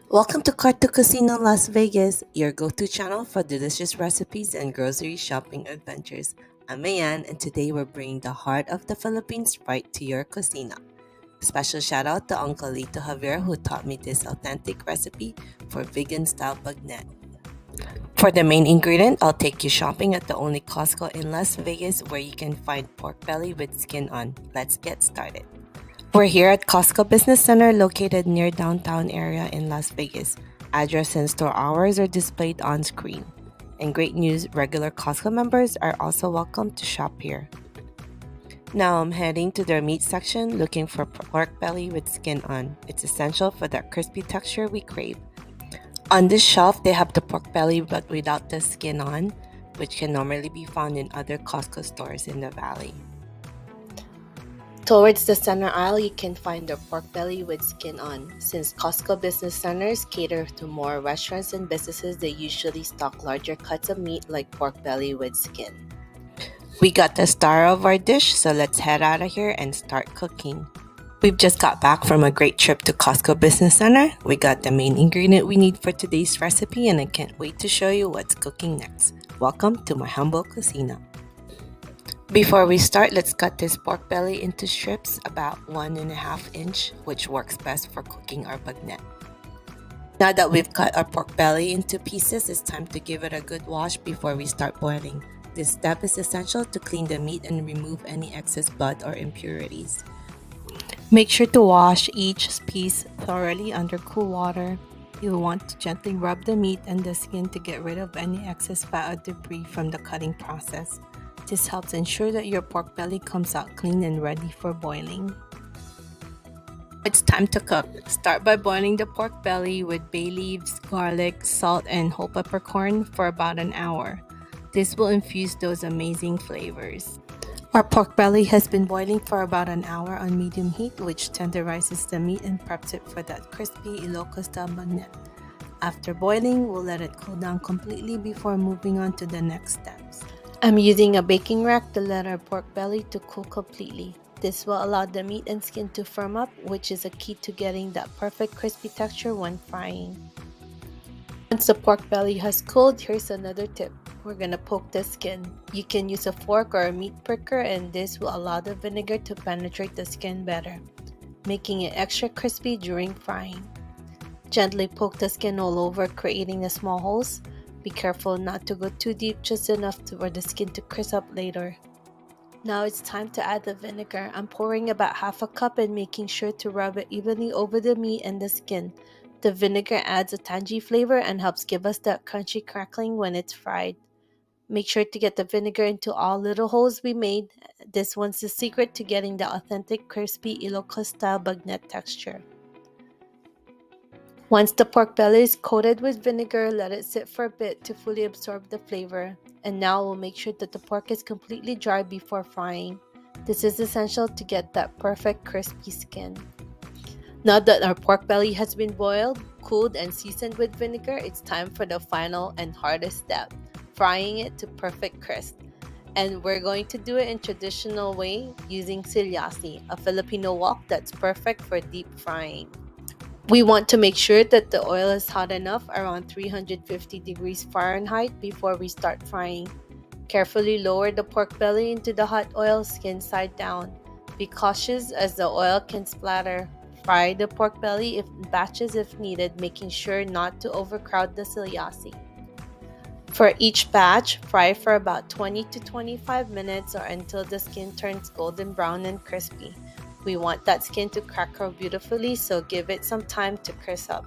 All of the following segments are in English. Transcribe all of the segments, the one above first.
Welcome to Cart2Kusina Las Vegas, your go-to channel for delicious recipes and grocery shopping adventures. I'm Mayan, and today we're bringing the heart of the Philippines right to your kusina. Special shout out to Uncle Lito Javier who taught me this authentic recipe for Vigan Style Bagnet. For the main ingredient, I'll take you shopping at the only Costco in Las Vegas where you can find pork belly with skin on. Let's get started. We're here at Costco Business Center located near downtown area in Las Vegas. Address and store hours are displayed on screen. And great news, regular Costco members are also welcome to shop here. Now I'm heading to their meat section looking for pork belly with skin on. It's essential for that crispy texture we crave. On this shelf, they have the pork belly but without the skin on, which can normally be found in other Costco stores in the valley. Towards the center aisle, you can find the pork belly with skin on. Since Costco Business Centers cater to more restaurants and businesses, they usually stock larger cuts of meat like pork belly with skin. We got the star of our dish, so let's head out of here and start cooking. We've just got back from a great trip to Costco Business Center. We got the main ingredient we need for today's recipe, and I can't wait to show you what's cooking next. Welcome to my humble cuisina. Before we start, let's cut this pork belly into strips about 1.5 inch, which works best for cooking our bagnet. Now that we've cut our pork belly into pieces, it's time to give it a good wash before we start boiling. This step is essential to clean the meat and remove any excess blood or impurities. Make sure to wash each piece thoroughly under cool water. You'll want to gently rub the meat and the skin to get rid of any excess fat or debris from the cutting process. This helps ensure that your pork belly comes out clean and ready for boiling. It's time to cook. Start by boiling the pork belly with bay leaves, garlic, salt, and whole peppercorn for about an hour. This will infuse those amazing flavors. Our pork belly has been boiling for about an hour on medium heat, which tenderizes the meat and preps it for that crispy Ilocos style bagnet. After boiling, we'll let it cool down completely before moving on to the next steps. I'm using a baking rack to let our pork belly to cool completely. This will allow the meat and skin to firm up, which is a key to getting that perfect crispy texture when frying. Once the pork belly has cooled, here's another tip. We're gonna poke the skin. You can use a fork or a meat pricker, and this will allow the vinegar to penetrate the skin better, making it extra crispy during frying. Gently poke the skin all over, creating the small holes. Be careful not to go too deep, just enough for the skin to crisp up later. Now it's time to add the vinegar. I'm pouring about half a cup and making sure to rub it evenly over the meat and the skin. The vinegar adds a tangy flavor and helps give us that crunchy crackling when it's fried. Make sure to get the vinegar into all little holes we made. This one's the secret to getting the authentic crispy Ilocos style bagnet texture. Once the pork belly is coated with vinegar, let it sit for a bit to fully absorb the flavor. And now we'll make sure that the pork is completely dry before frying. This is essential to get that perfect crispy skin. Now that our pork belly has been boiled, cooled, and seasoned with vinegar, it's time for the final and hardest step, frying it to perfect crisp. And we're going to do it in traditional way using silyasi, a Filipino wok that's perfect for deep frying. We want to make sure that the oil is hot enough, around 350 degrees Fahrenheit, before we start frying. Carefully lower the pork belly into the hot oil, skin side down. Be cautious as the oil can splatter. Fry the pork belly in batches if needed, making sure not to overcrowd the silyasi. For each batch, fry for about 20 to 25 minutes or until the skin turns golden brown and crispy. We want that skin to crackle beautifully, so give it some time to crisp up.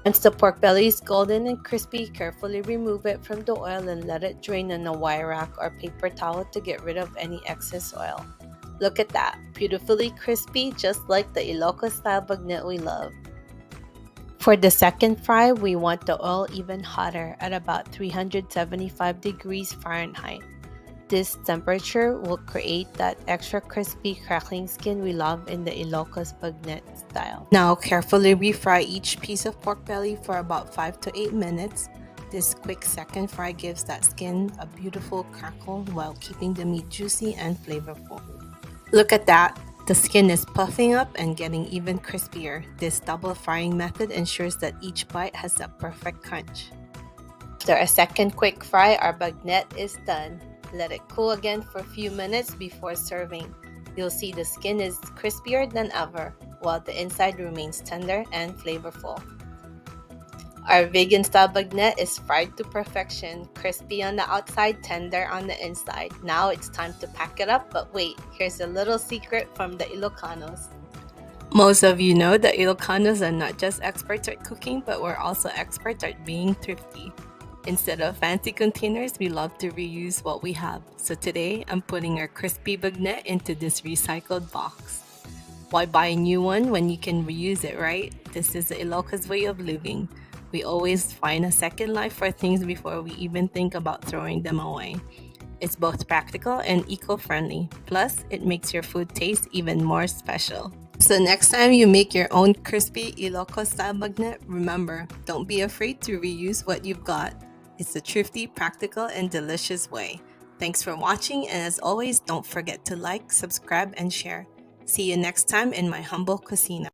Once the pork belly is golden and crispy, carefully remove it from the oil and let it drain on a wire rack or paper towel to get rid of any excess oil. Look at that, beautifully crispy, just like the Ilocos style bagnet we love. For the second fry, we want the oil even hotter at about 375 degrees Fahrenheit. This temperature will create that extra crispy crackling skin we love in the Ilocos bagnet style. Now carefully refry each piece of pork belly for about 5 to 8 minutes. This quick second fry gives that skin a beautiful crackle while keeping the meat juicy and flavorful. Look at that! The skin is puffing up and getting even crispier. This double frying method ensures that each bite has the perfect crunch. After a second quick fry, our bagnet is done. Let it cool again for a few minutes before serving. You'll see the skin is crispier than ever, while the inside remains tender and flavorful. Our Vigan Style Bagnet is fried to perfection, crispy on the outside, tender on the inside. Now it's time to pack it up, but wait, here's a little secret from the Ilocanos. Most of you know that Ilocanos are not just experts at cooking, but we're also experts at being thrifty. Instead of fancy containers, we love to reuse what we have. So today, I'm putting our crispy bagnet into this recycled box. Why buy a new one when you can reuse it, right? This is the Ilocos way of living. We always find a second life for things before we even think about throwing them away. It's both practical and eco-friendly. Plus, it makes your food taste even more special. So next time you make your own crispy Ilocos style bagnet, remember, don't be afraid to reuse what you've got. It's a thrifty, practical, and delicious way. Thanks for watching, and as always, don't forget to like, subscribe, and share. See you next time in my humble cuisine.